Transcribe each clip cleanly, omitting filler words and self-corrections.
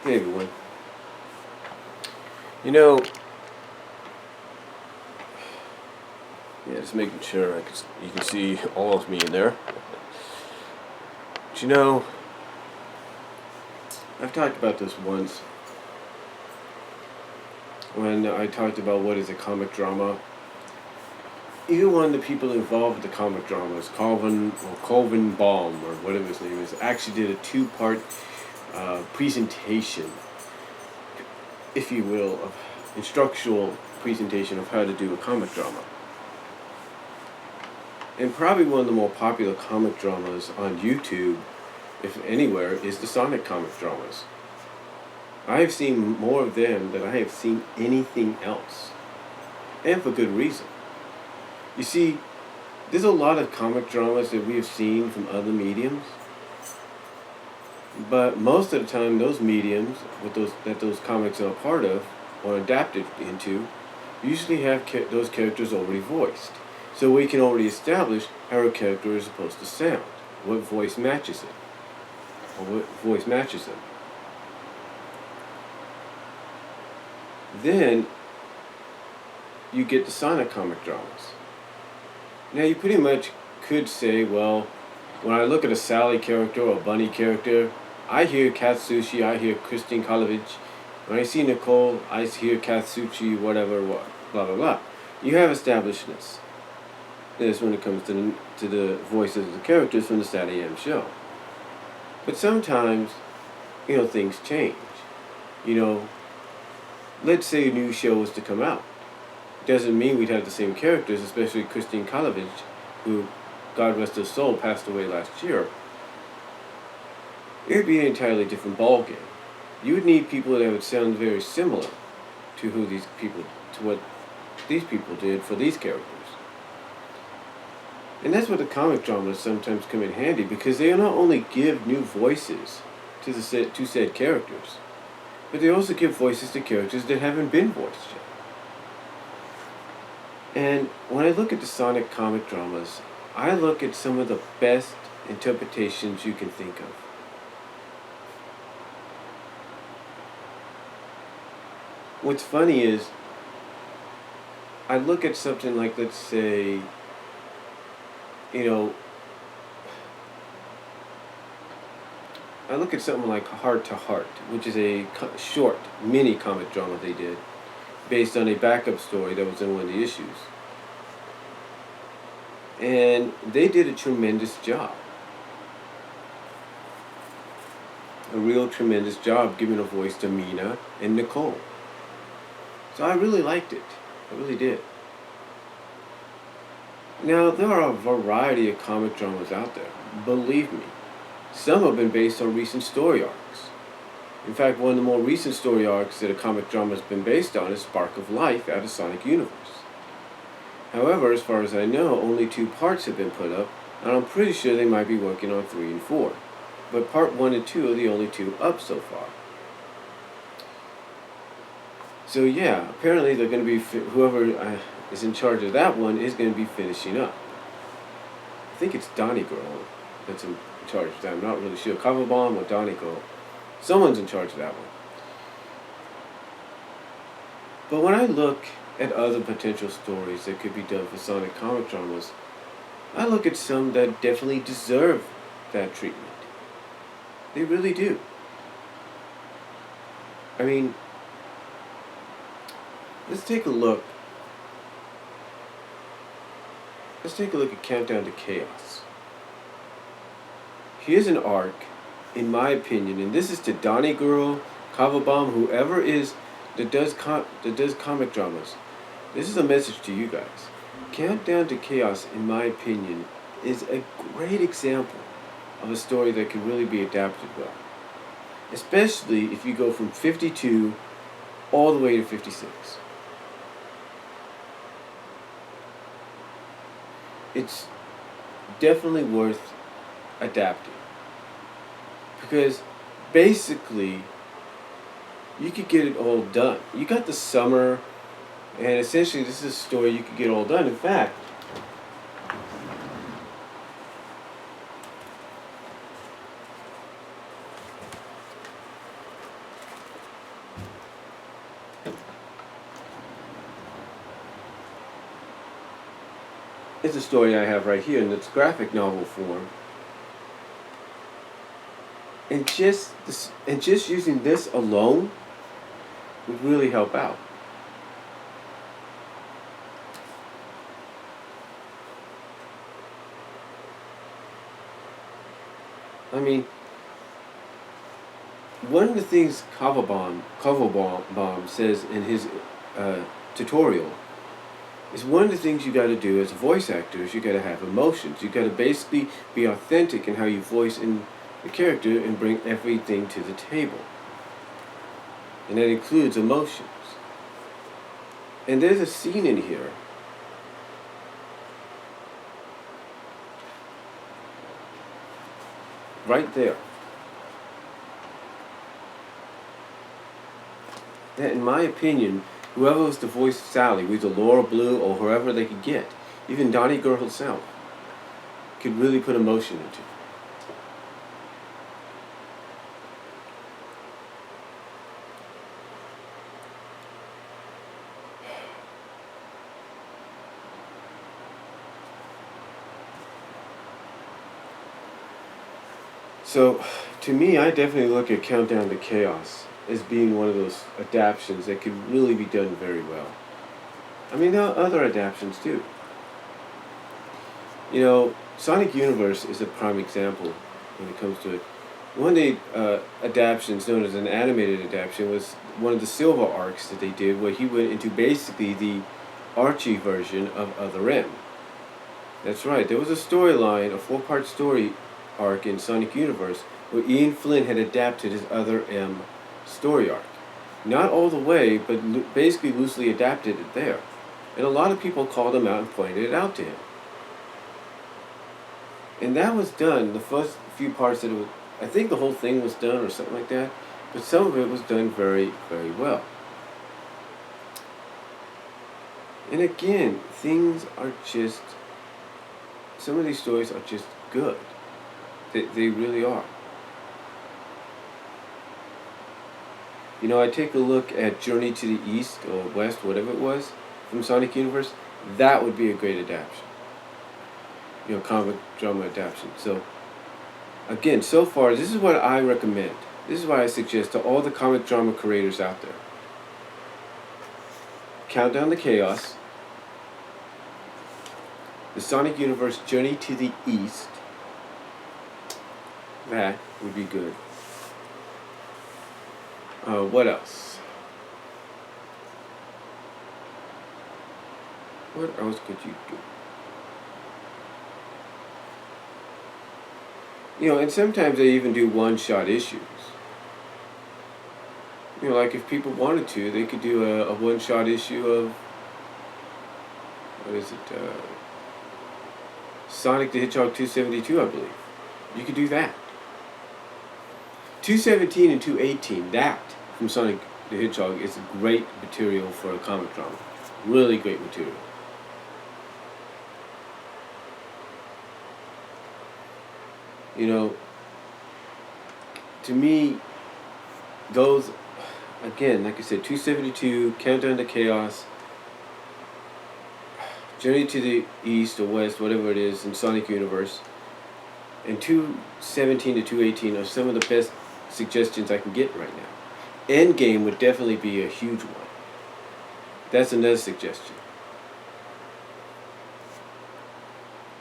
Hey everyone. You know, yeah, just making sure you can see all of me in there. But I've talked about this once when I talked about what is a comic drama. Even one of the people involved with the comic dramas, Colvin Baum, or whatever his name is, actually did a two-part presentation, if you will, of instructional presentation of how to do a comic drama. And probably one of the more popular comic dramas on YouTube, if anywhere, is the Sonic comic dramas. I have seen more of them than I have seen anything else. And for good reason. You see, there's a lot of comic dramas that we have seen from other mediums. But most of the time, those mediums that those comics are a part of or adapted into usually have those characters already voiced. So we can already establish how a character is supposed to sound, what voice matches it, or what voice matches them. Then you get the Sonic comic dramas. Now you pretty much could say, well, when I look at a Sally character or a Bunny character, I hear Katsushi, I hear Christine Kalovich. When I see Nicole, I hear Katsushi, whatever, blah blah blah. You have established this when it comes to the voices of the characters from the Saturday AM show. But sometimes, things change. Let's say a new show was to come out. Doesn't mean we'd have the same characters, especially Christine Kalovich, who, God rest her soul, passed away last year. It would be an entirely different ballgame. You would need people that would sound very similar to what these people did for these characters. And that's what the comic dramas sometimes come in handy, because they not only give new voices to said characters, but they also give voices to characters that haven't been voiced yet. And when I look at the Sonic comic dramas, I look at some of the best interpretations you can think of. What's funny is, I look at something like, let's say, I look at something like Heart to Heart, which is a short, mini comic drama they did, based on a backup story that was in one of the issues. And they did a tremendous job. A real tremendous job giving a voice to Mina and Nicole. So I really liked it. I really did. Now, there are a variety of comic dramas out there. Believe me. Some have been based on recent story arcs. In fact, one of the more recent story arcs that a comic drama has been based on is Spark of Life out of Sonic Universe. However, as far as I know, only 2 parts have been put up, and I'm pretty sure they might be working on 3 and 4. But part 1 and 2 are the only 2 up so far. So yeah, apparently they're going to be, whoever is in charge of that one is going to be finishing up. I think it's Donnie Girl that's in charge of that. I'm not really sure. Cover Bomb or Donnie Girl. Someone's in charge of that one. But when I look at other potential stories that could be done for Sonic comic dramas, I look at some that definitely deserve that treatment. They really do. I mean, let's take a look. Let's take a look at Countdown to Chaos. Here's an arc, in my opinion, and this is to Donnie Girl, Kavabam, whoever is that does comic dramas. This is a message to you guys. Countdown to Chaos, in my opinion, is a great example of a story that can really be adapted well. Especially if you go from 52 all the way to 56. It's definitely worth adapting. Because basically, you could get it all done. You got the summer, and essentially this is a story you could get all done. In fact, It's a story I have right here in its graphic novel form. And just using this alone would really help out. I mean, one of the things Coverbaum says in his uh, tutorial is one of the things you got to do as a voice actor is you got to have emotions. You got to basically be authentic in how you voice in the character and bring everything to the table. And that includes emotions. And there's a scene in here right there that, in my opinion, whoever was to voice Sally, either Laura Blue or whoever they could get, even Donnie Girl herself, could really put emotion into it. So, to me, I definitely look at Countdown to Chaos as being one of those adaptations that could really be done very well. I mean, there are other adaptations too. You know, Sonic Universe is a prime example when it comes to it. One of the adaptations, known as an animated adaptation, was one of the Silver arcs that they did, where he went into basically the Archie version of Other M. That's right, there was a storyline, a four-part story arc in Sonic Universe, where Ian Flynn had adapted his Other M story arc. Not all the way, but basically loosely adapted it there. And a lot of people called him out and pointed it out to him. And that was done, the first few parts that it was, I think the whole thing was done or something like that, but some of it was done very, very well. And again, things are just, some of these stories are just good. They really are. You know, I take a look at Journey to the East or West, whatever it was, from Sonic Universe, that would be a great adaptation. You know, comic drama adaptation. So, again, so far, this is what I recommend. This is what I suggest to all the comic drama creators out there. Countdown to Chaos, the Sonic Universe Journey to the East, that would be good. What else? What else could you do? You know, and sometimes they even do one-shot issues. You know, like if people wanted to, they could do a one-shot issue of, what is it, Sonic the Hedgehog 272, I believe. You could do that. 217 and 218, that from Sonic the Hedgehog is great material for a comic drama. Really great material. You know, to me, those, again, like I said, 272, Countdown to Chaos, Journey to the East or West, whatever it is, in Sonic Universe, and 217 to 218 are some of the best suggestions I can get right now. Endgame would definitely be a huge one. That's another suggestion.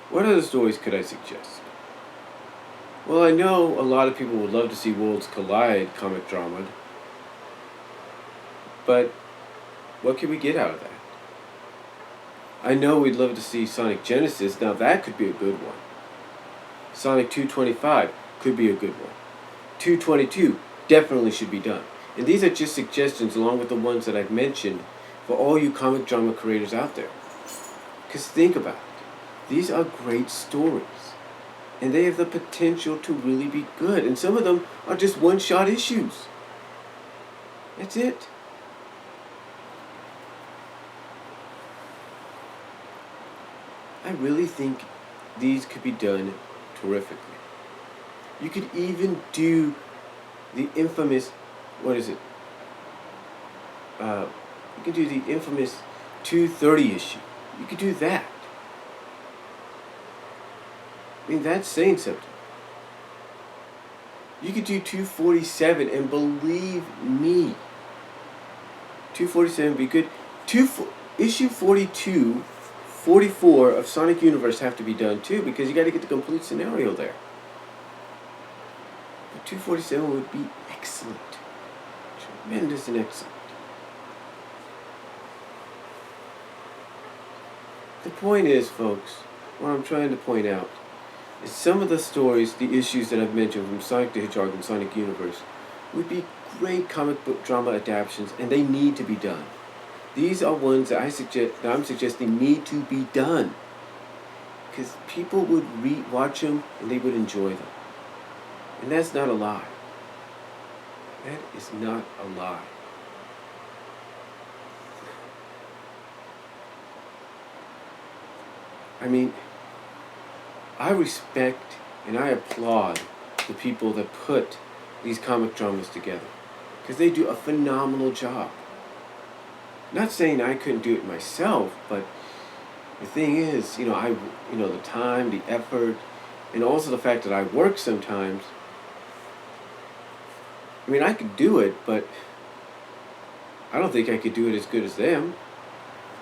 What other stories could I suggest? Well, I know a lot of people would love to see Worlds Collide comic drama, but what can we get out of that? I know we'd love to see Sonic Genesis. Now that could be a good one. Sonic 225 could be a good one. 222 definitely should be done. And these are just suggestions along with the ones that I've mentioned for all you comic drama creators out there. Because think about it. These are great stories. And they have the potential to really be good. And some of them are just one-shot issues. That's it. I really think these could be done terrifically. You could even do the infamous, what is it? You could do the infamous 230 issue. You could do that. I mean, that's saying something. You could do 247, and believe me, 247 would be good. Issue 42, 44 of Sonic Universe have to be done too, because you got to get the complete scenario there. But 247 would be excellent. Tremendous and excellent. The point is, folks, what I'm trying to point out is some of the stories, the issues that I've mentioned from Sonic the Hedgehog and Sonic Universe would be great comic book drama adaptations, and they need to be done. These are ones that I'm suggesting need to be done, because people would watch them and they would enjoy them, and that's not a lie. That is not a lie. I mean, I respect and I applaud the people that put these comic dramas together, because they do a phenomenal job. Not saying I couldn't do it myself, but the thing is, the time, the effort, and also the fact that I work sometimes. I mean, I could do it, but I don't think I could do it as good as them.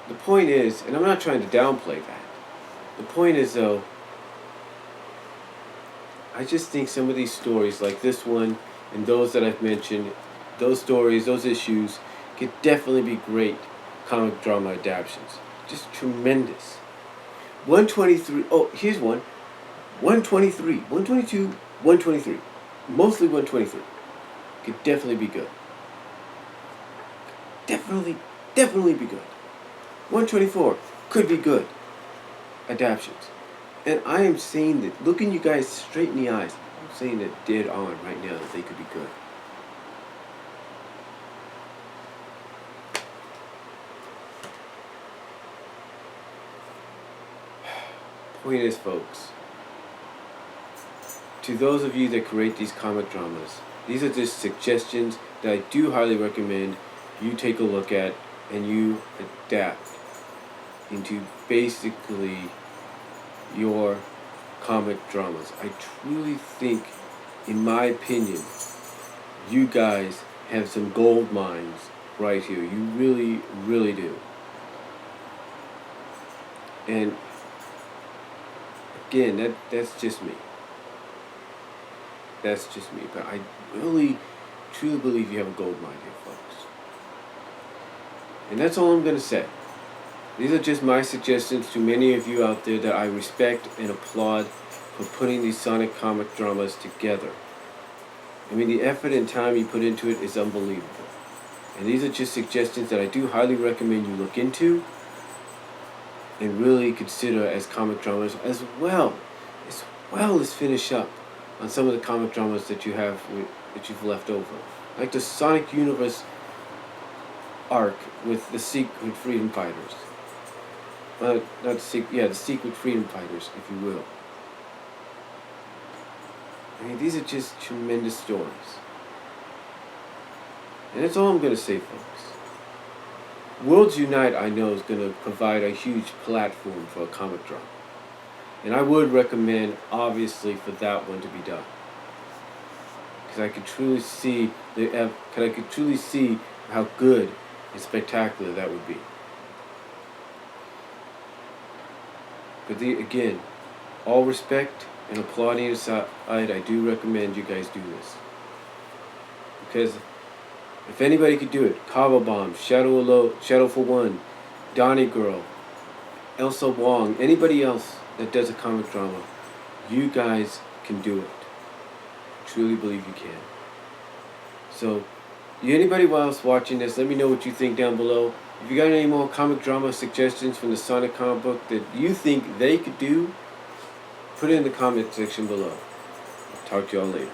The point is, and I'm not trying to downplay that. The point is, though, I just think some of these stories, like this one and those that I've mentioned, those stories, those issues, could definitely be great comic drama adaptations. Just tremendous. 123, oh, here's one. 123, 122, 123. Mostly 123. Could definitely be good. Definitely be good. 124 could be good adaptations. And I am saying that, looking you guys straight in the eyes, I'm saying that dead on right now that they could be good. Point is, folks, to those of you that create these comic dramas, these are just suggestions that I do highly recommend you take a look at and you adapt into basically your comic dramas. I truly think, in my opinion, you guys have some gold mines right here. You really, really do. And again, that's just me. That's just me. But I really, truly believe you have a gold mine here, folks. And that's all I'm going to say. These are just my suggestions to many of you out there that I respect and applaud for putting these Sonic comic dramas together. I mean, the effort and time you put into it is unbelievable. And these are just suggestions that I do highly recommend you look into and really consider as comic dramas, as well as finish up on some of the comic dramas that you've left over. Like the Sonic Universe arc with the Secret Freedom Fighters. The Secret Freedom Fighters, if you will. I mean, these are just tremendous stories. And that's all I'm going to say, folks. Worlds Unite, I know, is going to provide a huge platform for a comic drama. And I would recommend, obviously, for that one to be done. Because I could truly see how good and spectacular that would be. But again, all respect and applauding aside, I do recommend you guys do this. Because if anybody could do it, Kava Bomb, Shadow for One, Donnie Girl, Elsa Wong, anybody else that does a comic drama, you guys can do it. I truly believe you can. So, anybody else watching this, let me know what you think down below. If you got any more comic drama suggestions from the Sonic comic book that you think they could do, put it in the comment section below. I'll talk to y'all later.